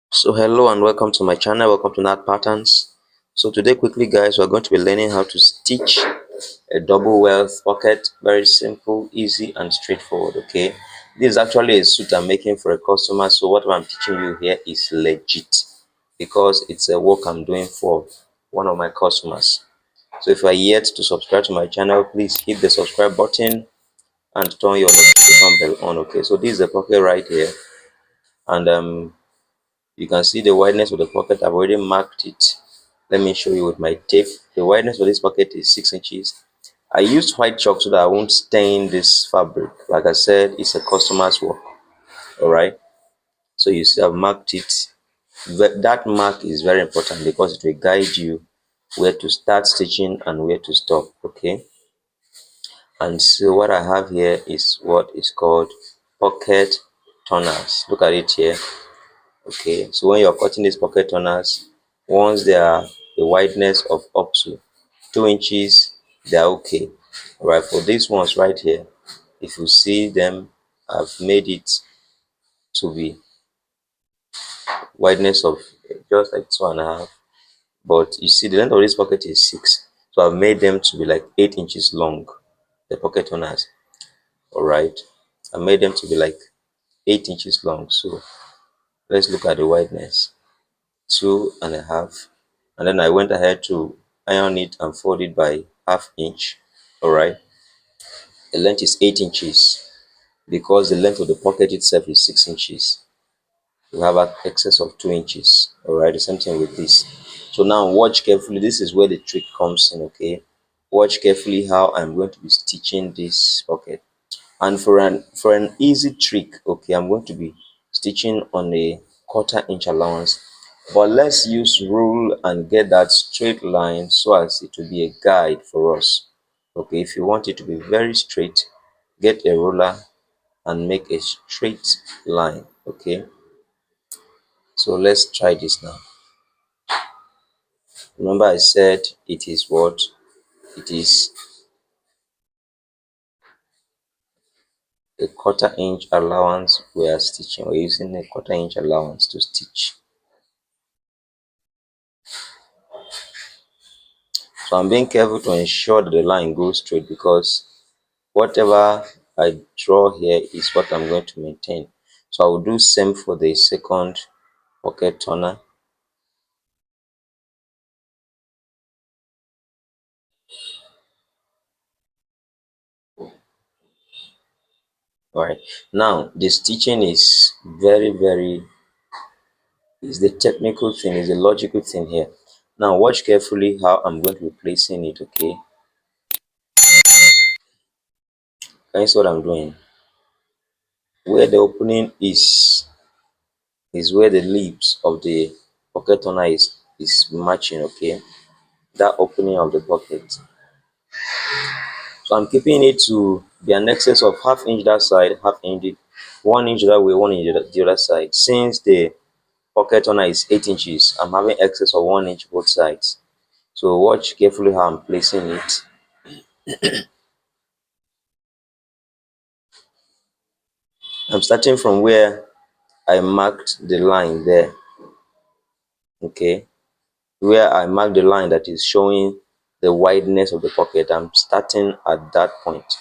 So hello and welcome to my channel. Welcome to Knot Patterns. So today quickly guys, we're going to be learning how to stitch a double welt pocket. Very simple, easy and straightforward. Okay, this is actually a suit I'm making for a customer, so what I'm teaching you here is legit because it's a work I'm doing for one of my customers. So if you are yet to subscribe to my channel, please hit the subscribe button and turn your notification bell on. Okay, so this is the pocket right here, and you can see the wideness of the pocket. I've already marked it. Let me show you with my tape. The wideness of this pocket is 6 inches. I used white chalk so that I won't stain this fabric. Like I said, it's a customer's work. All right. So you see, I've marked it. That mark is very important because it will guide you where to start stitching and where to stop. Okay. And so what I have here is what is called pocket turners. Look at it here. Okay, so when you're cutting these pocket turners, once they are a wideness of up to 2 inches, they are okay. All right, for these ones right here, if you see them, I've made it to be wideness of just like 2.5, but you see the length of this pocket is 6, so I've made them to be like 8 inches long, the pocket turners. All right, I made them to be like 8 inches long. So let's look at the wideness. 2.5, and then I went ahead to iron it and fold it by ½ inch. All right, the length is 8 inches because the length of the pocket itself is 6 inches. You have an excess of 2 inches. All right, the same thing with this. So now watch carefully. This is where the trick comes in. Okay, watch carefully how I'm going to be stitching this pocket. And for an easy trick, okay, I'm going to be stitching on a ¼ inch allowance, but let's use rule and get that straight line so as it will be a guide for us. Okay, if you want it to be very straight, get a ruler and make a straight line. Okay, so let's try this now. Remember I said it is what it is, a ¼ inch allowance we are stitching. We're using a ¼ inch allowance to stitch. So I'm being careful to ensure that the line goes straight because whatever I draw here is what I'm going to maintain. So I will do same for the second pocket turner. Alright, now the stitching is is the technical thing, is the logical thing here. Now watch carefully how I'm going to be placing it. Okay, can you see what I'm doing? Where the opening is where the lips of the pocket turner is matching. Okay, that opening of the pocket. So I'm keeping it to be an excess of ½ inch that side, ½ inch, 1 inch that way, 1 inch the other side. Since the pocket turner is 8 inches, I'm having excess of 1 inch both sides. So watch carefully how I'm placing it. I'm starting from where I marked the line there. Okay, where I marked the line that is showing the wideness of the pocket, I'm starting at that point.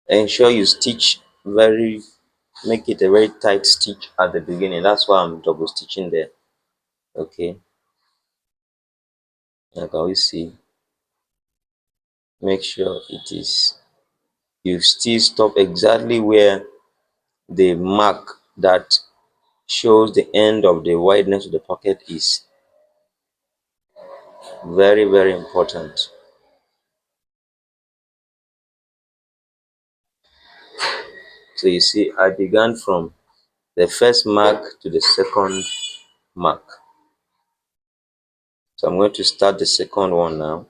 Ensure you stitch make it a very tight stitch at the beginning. That's why I'm double stitching there. Okay, like we see, make sure it is, you still stop exactly where the mark that shows the end of the wideness of the pocket is. Very important. So you see, I began from the first mark to the second mark. So I'm going to start the second one now.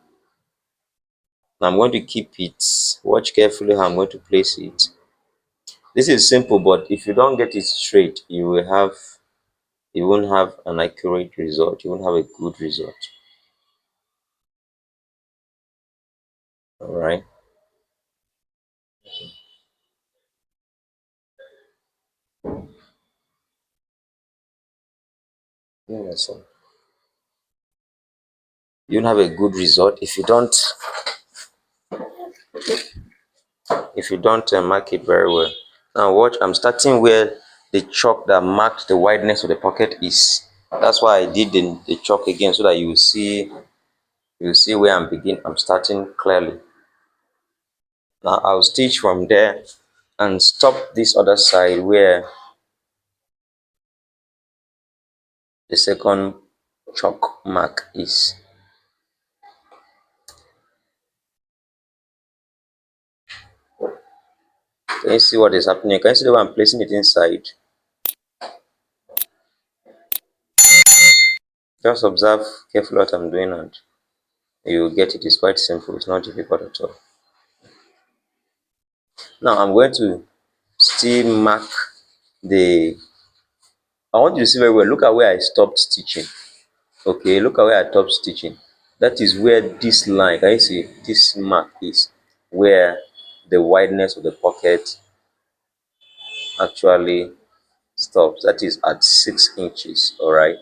I'm going to keep it. Watch carefully how I'm going to place it. This is simple, but if you don't get it straight, you won't have an accurate result. You won't have a good result. All right. So you don't have a good result if you don't mark it very well. Now watch, I'm starting where the chalk that marked the wideness of the pocket is. That's why I did the chalk again, so that you see where I'm starting clearly. Now I'll stitch from there and stop this other side where the second chalk mark is. Can you see what is happening? Can you see the way I'm placing it inside? Just observe carefully what I'm doing and you will get it. It's quite simple, it's not difficult at all. Now I'm going to still mark the I want you to see very well. Look at where I stopped stitching. Okay, look at where I stopped stitching. That is where this line, can you see this mark is where the wideness of the pocket actually stops. That is at 6 inches. All right,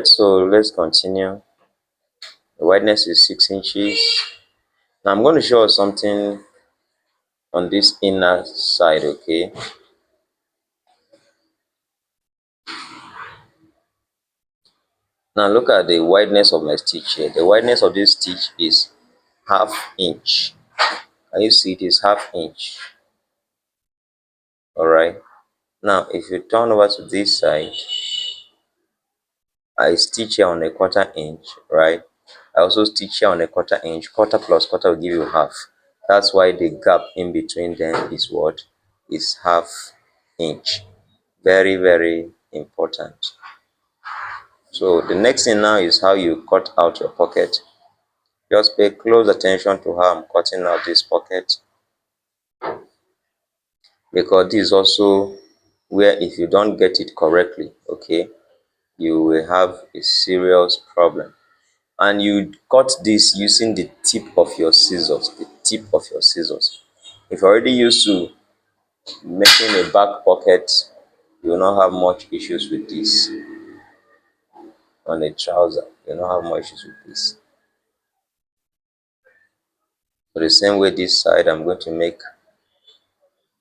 so let's continue. The wideness is 6 inches. Now I'm going to show us something on this inner side. Okay, now look at the wideness of my stitch here. The wideness of this stitch is half inch. Can you see it is half inch? All right, now if you turn over to this side, I stitch here on a quarter inch, right? I also stitch here on a quarter inch. Quarter plus quarter will give you half. That's why the gap in between them is what is half inch. Very, very important. So the next thing now is how you cut out your pocket. Just pay close attention to how I'm cutting out this pocket, because this is also where if you don't get it correctly, okay, you will have a serious problem. And you cut this using the tip of your scissors. The tip of your scissors. If you're already used to making a back pocket, you will not have much issues with this. On a trouser, you will not have much issues with this. So the same way this side, I'm going to make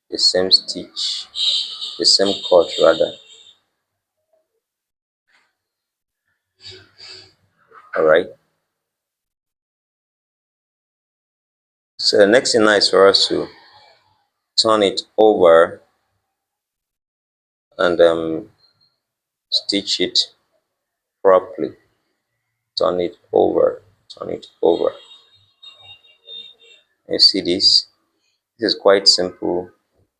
the same stitch, the same cut rather. All right. So the next thing now is for us to turn it over and stitch it properly. Turn it over. Turn it over. You see this? This is quite simple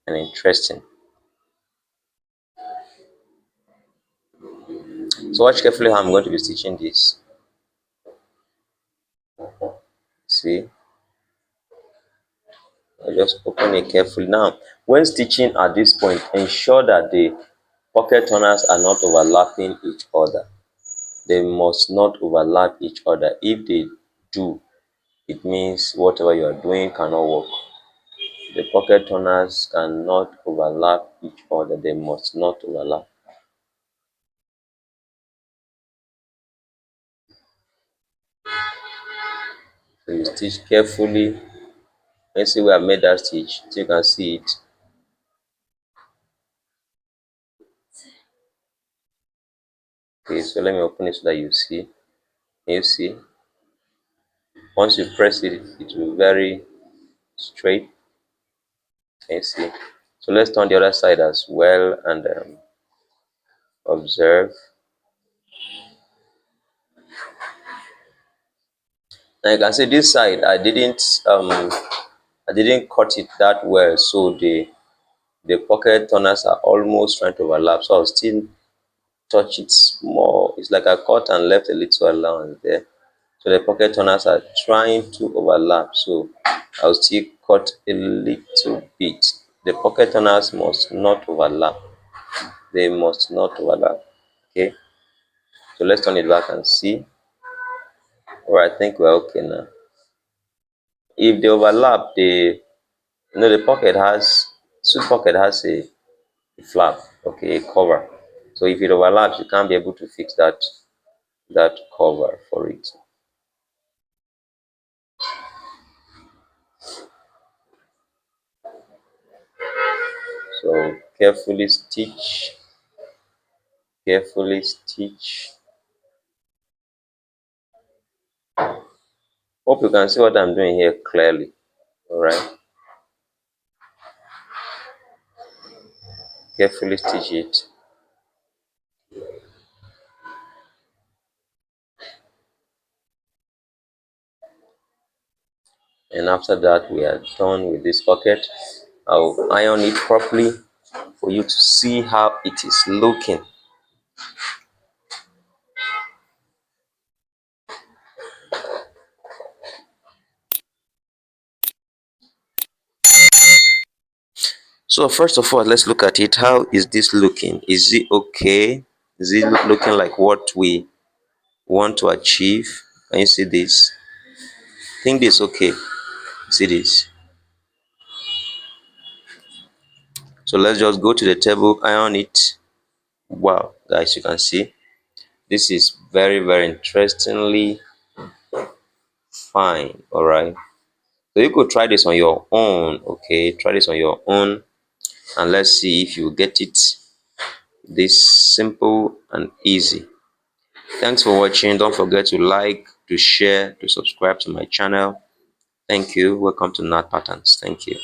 and interesting. So watch carefully how I'm going to be stitching this. See, I just open it carefully. Now, when stitching at this point, ensure that the pocket turners are not overlapping each other. They must not overlap each other. If they do, it means whatever you are doing cannot work. The pocket turners cannot overlap each other. They must not overlap. So you stitch carefully. Let's see where I made that stitch so you can see it. Okay, so let me open it so that you see. Can you see? Once you press it, it will be very straight. Can you see? So let's turn the other side as well and observe. Now you can see this side I didn't cut it that well, so the pocket turners are almost trying to overlap. So I'll still touch it small. It's like I cut and left a little allowance there. So the pocket turners are trying to overlap. So I'll still cut a little bit. The pocket turners must not overlap. They must not overlap. Okay. So let's turn it back and see. All right, I think we're okay now. If they overlap, the pocket has sweet pocket has flap, okay, a cover. So if it overlaps, you can't be able to fix that cover for it. So carefully stitch. Hope you can see what I'm doing here clearly. All right, carefully stitch it. And after that, we are done with this pocket. I'll iron it properly for you to see how it is looking. So first of all, let's look at it. How is this looking? Is it okay? Is it looking like what we want to achieve? Can you see this? I think this okay. See this? So let's just go to the table, iron it. Wow, guys, you can see this is very interestingly fine. All right. So you could try this on your own. Okay, try this on your own, and let's see if you get it this simple and easy. Thanks for watching. Don't forget to like, to share, to subscribe to my channel. Thank you. Welcome to Knot Patterns. Thank you.